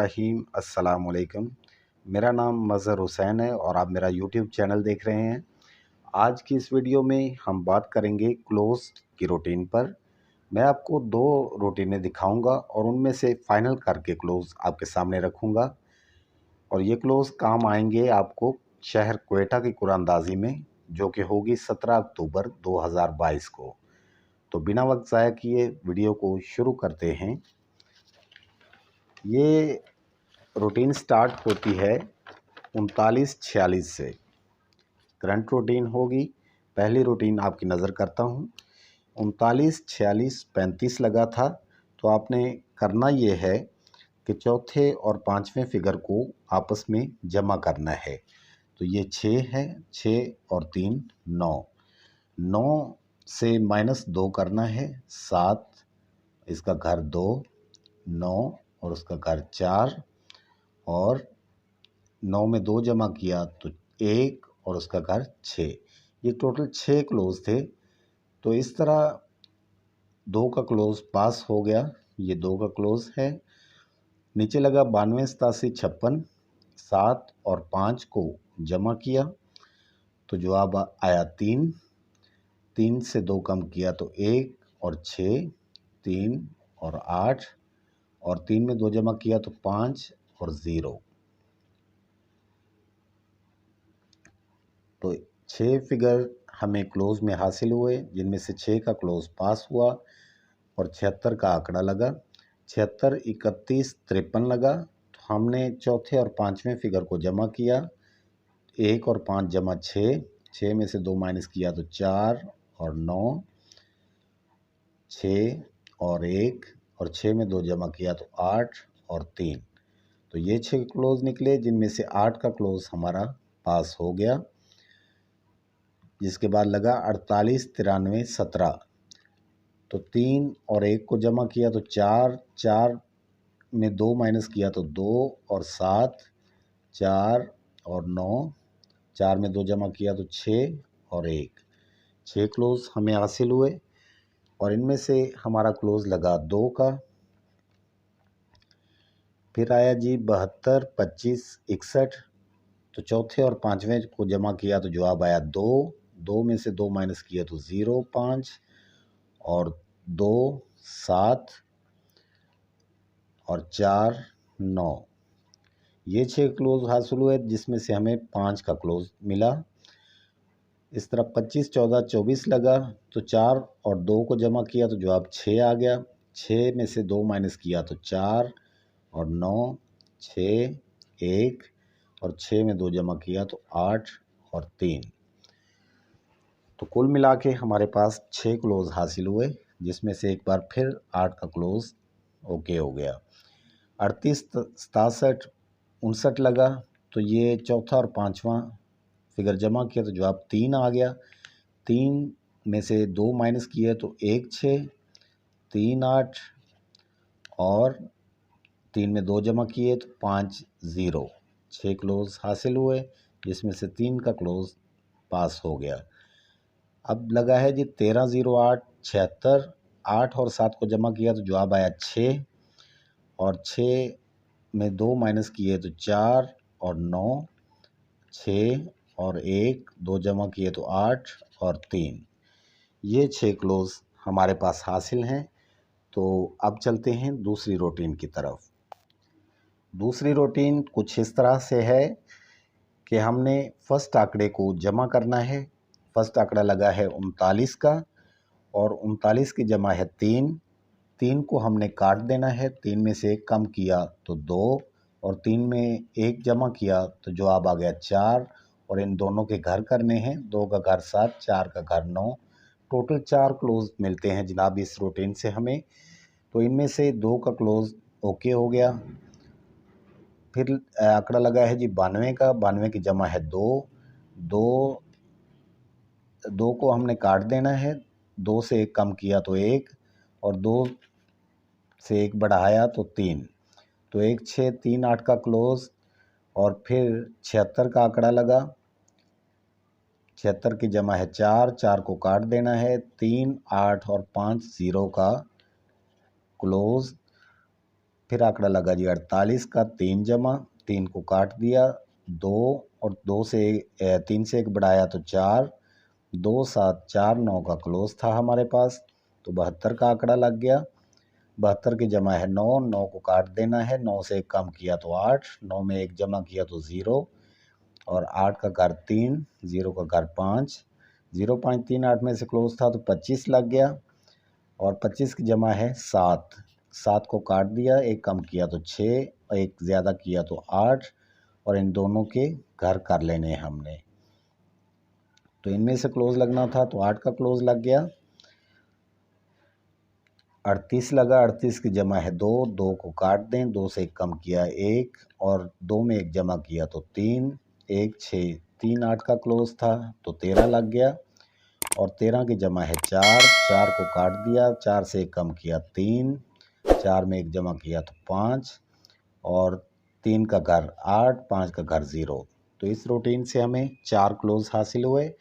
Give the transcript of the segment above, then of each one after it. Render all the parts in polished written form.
बिस्मिल्लाहिर्रहमानिर्रहीम। अस्सलाम वालेकुम। मेरा नाम मज़हर हुसैन है और आप मेरा यूट्यूब चैनल देख रहे हैं। आज की इस वीडियो में हम बात करेंगे क्लोज की रूटीन पर। मैं आपको दो रूटीनें दिखाऊंगा और उनमें से फाइनल करके क्लोज आपके सामने रखूंगा और ये क्लोज काम आएंगे आपको शहर क्वेटा की कुरानंदाजी में, जो कि होगी 17 अक्टूबर 2022 को। तो बिना वक्त ज़ाया किए वीडियो को शुरू करते हैं। ये रूटीन स्टार्ट होती है 3946 से। करंट रूटीन होगी। पहली रूटीन आपकी नज़र करता हूँ। 39 46 35 लगा था, तो आपने करना ये है कि चौथे और पांचवें फिगर को आपस में जमा करना है। तो ये 6 है, 6 और 3 9, 9 से -2 करना है, 7, इसका घर 2, 9 और उसका घर 4, और 9 में 2 जमा किया तो 1 और उसका घर 6। ये टोटल 6 क्लोज थे। तो इस तरह 2 का क्लोज पास हो गया। ये 2 का क्लोज है। नीचे लगा 92 87 56, 7 और 5 को जमा किया तो जवाब आया 3। 3 से 2 कम किया तो 1 और 6, 3 और 8, और 3 में 2 जमा किया तो 5 और 0। तो 6 फिगर हमें क्लोज में हासिल हुए, जिनमें से 6 का क्लोज पास हुआ और 76 का आंकड़ा लगा। 76 31 53 लगा। तो हमने चौथे और पांचवें फिगर को जमा किया। 1 और 5 जमा 6, 6 में से 2 माइनस किया तो 4 और 9, 6 और 1, और 6 में 2 जमा किया तो 8 और 3। तो ये 6 क्लोज निकले, जिनमें से 8 का क्लोज हमारा पास हो गया। जिसके बाद लगा 48 93 17। तो 3 और 1 को जमा किया तो 4, 4 में 2 माइनस किया तो 2 और 7, 4 और 9, 4 में 2 जमा किया तो 6 और 1। 6 क्लोज हमें हासिल हुए और इनमें से हमारा क्लोज लगा 2 का। फिर आया जी 72 25 61। तो चौथे और पांचवें को जमा किया तो जवाब आया 2। 2 में से 2 माइनस किया तो 0 5 और 2 7 और 4 9। ये 6 क्लोज हासिल हुए, जिसमें से हमें 5 का क्लोज मिला। इस तरह 25 14 24 लगा। तो 4 और 2 को जमा किया तो जवाब 6 आ गया। 6 में से 2 माइनस किया तो 4 और 9, 6 1, और 6 में 2 जमा किया तो 8 और 3। तो कुल मिला के हमारे पास 6 क्लोज हासिल हुए, जिसमें से एक बार फिर 8 का क्लोज ओके हो गया। 38 67 59 लगा। तो ये चौथा और पांचवा फिगर जमा किया तो जवाब 3 आ गया। 3 में से 2 माइनस किए तो 1 6, 3 8, और 3 में 2 जमा किए तो 5 0। 6 क्लोज हासिल हुए, जिसमें से 3 का क्लोज पास हो गया। अब लगा है जी 13 0 8 76। 8 और 7 को जमा किया तो जवाब आया 6, और 6 में 2 माइनस किए तो 4 और 9, 6 और 1, 2 जमा किए तो 8 और 3। ये 6 क्लोज हमारे पास हासिल हैं। तो अब चलते हैं दूसरी रूटीन की तरफ। दूसरी रूटीन कुछ इस तरह से है कि हमने फर्स्ट आंकड़े को जमा करना है। फर्स्ट आंकड़ा लगा है 39 का, और 39 की जमा है 3। 3 को हमने काट देना है। 3 में से 1 कम किया तो 2, और 3 में 1 जमा किया तो जवाब आ गया 4, और इन दोनों के घर करने हैं। 2 का घर 7, 4 का घर 9। टोटल 4 क्लोज मिलते हैं जनाब इस रूटीन से हमें। तो इनमें से 2 का क्लोज ओके हो गया। फिर आंकड़ा लगा है जी 92 का। 92 की जमा है 2। 2 को हमने काट देना है। 2 से 1 कम किया तो 1, और 2 से 1 बढ़ाया तो 3। तो 1 6 3 8 का क्लोज। और फिर 76 का आंकड़ा लगा। 76 की जमा है 4। 4 को काट देना है। 3 8 और 5 0 का क्लोज। फिर आंकड़ा लगा जी 48 का 3 जमा, 3 को काट दिया, 2 और 2 से 3 से 1 बढ़ाया तो 4, 2 7 4 9 का क्लोज था हमारे पास, तो 72 का आंकड़ा लग गया। 72 की जमा है 9, 9 को काट देना है, 9 से 1 कम किया तो 8, 9 में 1 जमा किया तो 0, और 8 का घर 3, 0 का घर 5, 0.38 में से क्लोज था तो 25 लग गया। और 25 की जमा है 7, 7 को काट दिया, 1 कम किया तो 6, 1 ज़्यादा किया तो 8, और इन दोनों के घर कर लेने हैं हमने। तो इनमें से क्लोज लगना था तो 8 का क्लोज लग गया। 38 लगा, 38 की जमा है 2, 2 को काट दें, 2 से 1 कम किया 1, और 2 में 1 जमा किया तो 3, 1 6 3 8 का क्लोज था तो 13 लग गया। और 13 की जमा है 4, 4 को काट दिया, 4 से 1 कम किया 3, 4 में 1 जमा किया तो 5, और 3 का घर 8, 5 का घर 0। तो इस रूटीन से हमें 4 क्लोज हासिल हुए।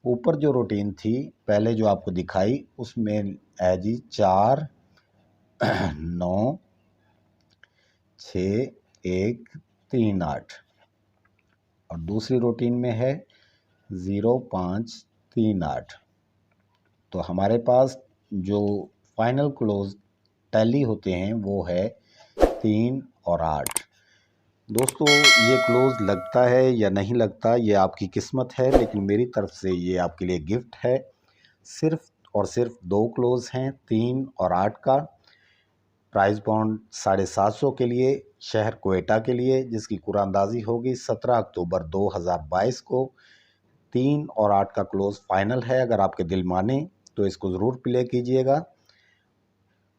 ऊपर जो रूटीन थी पहले जो आपको दिखाई उसमें है जी 4 9 6 1 3 8, और दूसरी रूटीन में है 0 5 3 8। तो हमारे पास जो फाइनल क्लोज टैली होते हैं वो है 3 और 8। दोस्तों ये क्लोज लगता है या नहीं लगता ये आपकी किस्मत है, लेकिन मेरी तरफ से ये आपके लिए गिफ्ट है। सिर्फ और सिर्फ 2 क्लोज हैं, 3 और 8 का। प्राइस बॉन्ड 750 के लिए, शहर क्वेटा के लिए, जिसकी कुरानंदाजी होगी 17 अक्टूबर 2022 को। 3 और 8 का क्लोज फाइनल है। अगर आपके दिल माने तो इसको ज़रूर प्ले कीजिएगा।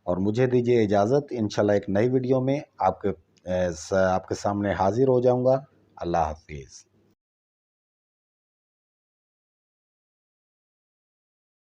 और मुझे दीजिए इजाज़त, इंशाल्लाह एक नई वीडियो में आपके सामने हाजिर हो जाऊंगा। अल्लाह हाफिज़।